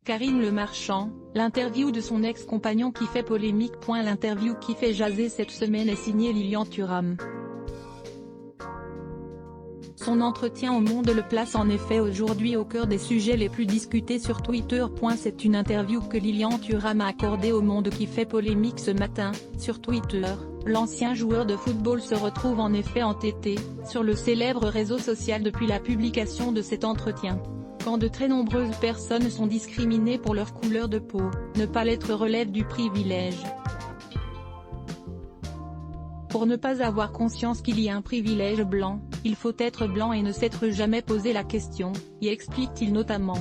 Karine Le Marchand, l'interview de son ex-compagnon qui fait polémique. L'interview qui fait jaser cette semaine est signée Lilian Thuram. Son entretien au Monde le place en effet aujourd'hui au cœur des sujets les plus discutés sur Twitter. C'est une interview que Lilian Thuram a accordée au Monde qui fait polémique ce matin. Sur Twitter, l'ancien joueur de football se retrouve en effet entêté sur le célèbre réseau social depuis la publication de cet entretien. Quand de très nombreuses personnes sont discriminées pour leur couleur de peau, ne pas l'être relève du privilège. Pour ne pas avoir conscience qu'il y a un privilège blanc, il faut être blanc et ne s'être jamais posé la question, y explique-t-il notamment.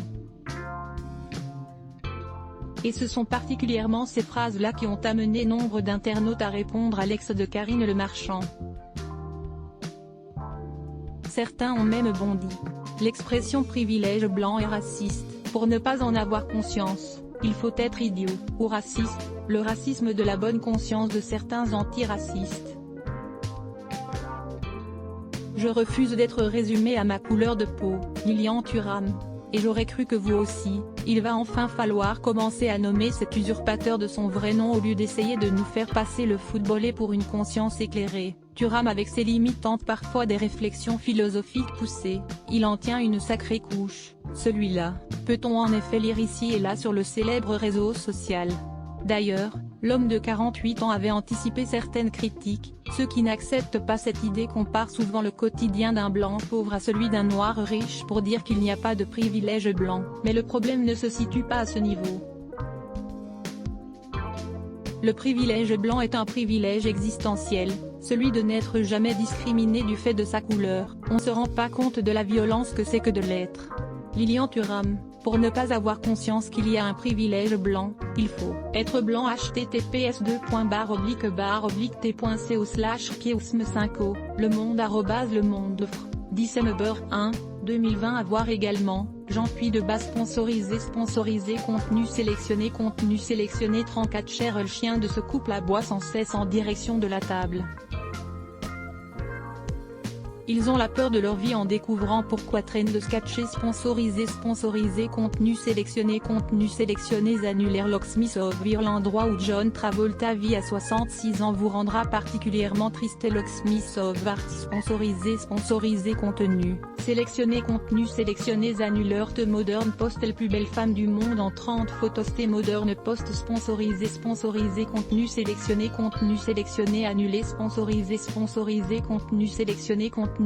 Et ce sont particulièrement ces phrases-là qui ont amené nombre d'internautes à répondre à l'ex de Karine Le Marchand. Certains ont même bondi. L'expression privilège blanc est raciste. Pour ne pas en avoir conscience, il faut être idiot, ou raciste, le racisme de la bonne conscience de certains antiracistes. Je refuse d'être résumé à ma couleur de peau, Lilian Thuram. Et j'aurais cru que vous aussi. Il va enfin falloir commencer à nommer cet usurpateur de son vrai nom au lieu d'essayer de nous faire passer le footballeur pour une conscience éclairée. Thuram avec ses limites tente parfois des réflexions philosophiques poussées, il en tient une sacrée couche, celui-là, peut-on en effet lire ici et là sur le célèbre réseau social. D'ailleurs, l'homme de 48 ans avait anticipé certaines critiques. Ceux qui n'acceptent pas cette idée comparent souvent le quotidien d'un blanc pauvre à celui d'un noir riche pour dire qu'il n'y a pas de privilège blanc. Mais le problème ne se situe pas à ce niveau. Le privilège blanc est un privilège existentiel, celui de n'être jamais discriminé du fait de sa couleur. On ne se rend pas compte de la violence que c'est que de l'être. Lilian Thuram. Pour ne pas avoir conscience qu'il y a un privilège blanc, il faut être blanc. https://t.co/kiosme5o, Le Monde @Le Monde. December 1, 2020. À voir également, Jean Puy de Bas sponsorisé contenu sélectionné 34 Cher le chien de ce couple aboie sans cesse en direction de la table. Ils ont la peur de leur vie en découvrant pourquoi Trend de sketcher sponsorisé contenu sélectionné annulaire. Locksmith of Vir. L'endroit où John Travolta vit à 66 ans vous rendra particulièrement triste. Locksmith of Art sponsorisé contenu sélectionné annulaire. The Modern Post. La plus belle femme du monde en 30 photos. The Modern Post sponsorisé contenu sélectionné annulé. Sponsorisé contenu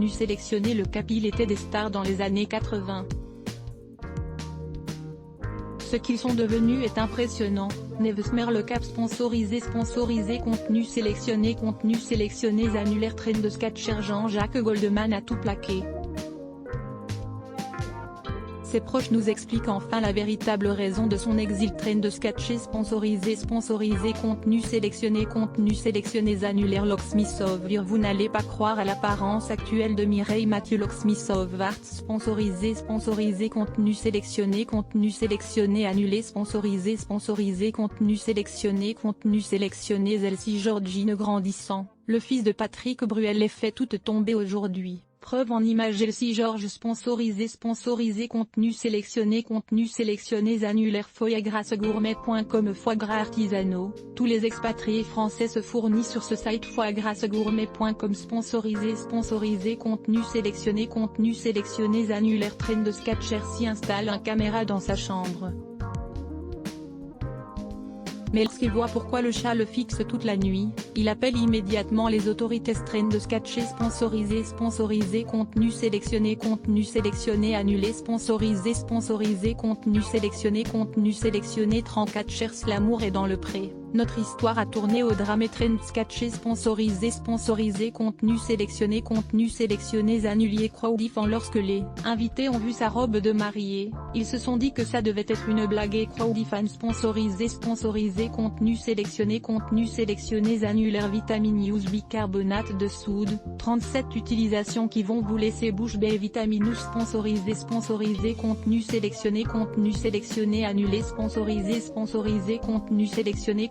sélectionné le Capil était des stars dans les années 80. Ce qu'ils sont devenus est impressionnant. Nevesmer le Cap sponsorisé contenu sélectionné annulaire. Train de sketcher. Jean-Jacques Goldman a tout plaqué. Ses proches nous expliquent enfin la véritable raison de son exil. Train de sketcher sponsorisé contenu sélectionné annulaire. Locksmith of Vir. Vous n'allez pas croire à l'apparence actuelle de Mireille Mathieu. Locksmith of Art sponsorisé contenu sélectionné annulé. Sponsorisé contenu sélectionné Elsie Georgine grandissant, le fils de Patrick Bruel les fait toutes tomber aujourd'hui. Preuve en images. Elsie George sponsorisé contenu sélectionné annulaire. Foiegras-gourmet.com. Foie gras artisanaux, tous les expatriés français se fournissent sur ce site. Foiegras-gourmet.com. Sponsorisé contenu sélectionné annulaire. Train de sketcher s'y installe un caméra dans sa chambre. Mais lorsqu'il voit pourquoi le chat le fixe toute la nuit, il appelle immédiatement les autorités. Train de sketcher sponsorisé contenu sélectionné annulé. Sponsorisé contenu sélectionné 34 Cher. L'amour est dans le pré. Notre histoire a tourné au drame. Train de sketcher sponsorisé contenu sélectionné annulé. Crowdfund. Lorsque les invités ont vu sa robe de mariée, ils se sont dit que ça devait être une blague. Et Crowdfund sponsorisé contenu sélectionné annulaire. Vitamine use bicarbonate de soude, 37 utilisations qui vont vous laisser bouche bée. Vitaminous sponsorisé contenu sélectionné annulé. Sponsorisé contenu sélectionné